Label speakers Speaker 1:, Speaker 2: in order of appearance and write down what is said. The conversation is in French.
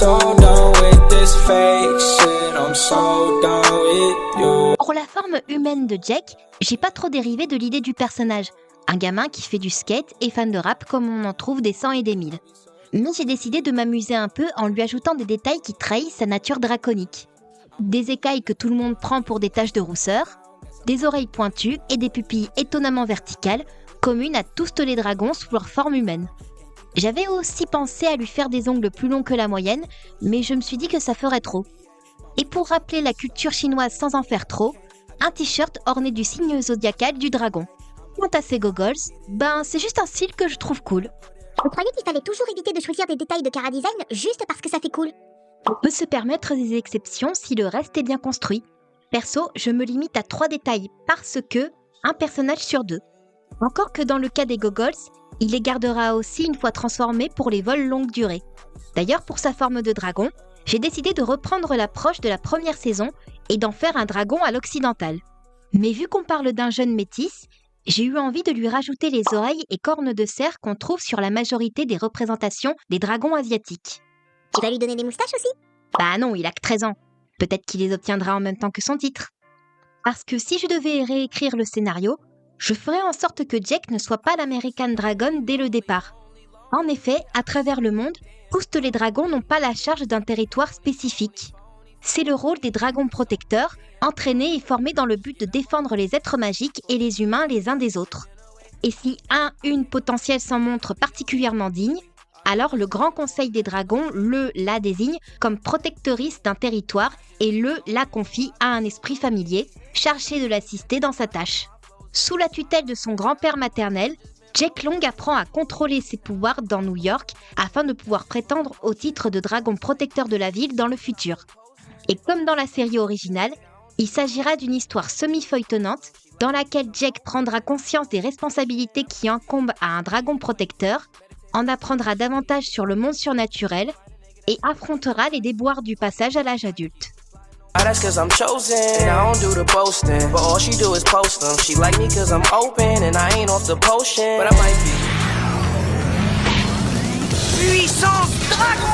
Speaker 1: so done with this fake shit, I'm so done with you.
Speaker 2: Pour la forme humaine de Jack, j'ai pas trop dérivé de l'idée du personnage. Un gamin qui fait du skate et fan de rap comme on en trouve des 100 et des 1000. Mais j'ai décidé de m'amuser un peu en lui ajoutant des détails qui trahissent sa nature draconique. Des écailles que tout le monde prend pour des taches de rousseur, des oreilles pointues et des pupilles étonnamment verticales, communes à tous les dragons sous leur forme humaine. J'avais aussi pensé à lui faire des ongles plus longs que la moyenne, mais je me suis dit que ça ferait trop. Et pour rappeler la culture chinoise sans en faire trop, un t-shirt orné du signe zodiacal du dragon. Quant à ses goggles, c'est juste un style que je trouve cool.
Speaker 3: Vous croyez qu'il fallait toujours éviter de choisir des détails de chara-design juste parce que ça fait cool?
Speaker 2: On peut se permettre des exceptions si le reste est bien construit. Perso, je me limite à 3 détails parce que un personnage sur 2. Encore que dans le cas des goggles, il les gardera aussi une fois transformés pour les vols longue durée. D'ailleurs, pour sa forme de dragon, j'ai décidé de reprendre l'approche de la première saison et d'en faire un dragon à l'occidental. Mais vu qu'on parle d'un jeune métis, j'ai eu envie de lui rajouter les oreilles et cornes de cerf qu'on trouve sur la majorité des représentations des dragons asiatiques.
Speaker 3: Tu vas lui donner des moustaches aussi?
Speaker 2: Bah non, il a que 13 ans. Peut-être qu'il les obtiendra en même temps que son titre. Parce que si je devais réécrire le scénario, je ferais en sorte que Jack ne soit pas l'American Dragon dès le départ. En effet, à travers le monde, tous les dragons n'ont pas la charge d'un territoire spécifique. C'est le rôle des dragons protecteurs, entraînés et formés dans le but de défendre les êtres magiques et les humains les uns des autres. Et si une potentielle s'en montre particulièrement digne, alors le Grand Conseil des Dragons la désigne comme protectrice d'un territoire et la confie à un esprit familier, chargé de l'assister dans sa tâche. Sous la tutelle de son grand-père maternel, Jack Long apprend à contrôler ses pouvoirs dans New York afin de pouvoir prétendre au titre de dragon protecteur de la ville dans le futur. Et comme dans la série originale, il s'agira d'une histoire semi-feuilletonnante dans laquelle Jack prendra conscience des responsabilités qui incombent à un dragon protecteur, en apprendra davantage sur le monde surnaturel et affrontera les déboires du passage à l'âge adulte.
Speaker 4: That's cause I'm chosen, I don't do the boasting, but all she do is post them. She like me cause I'm open and I ain't off the potion, but I might be. Puissance dragon!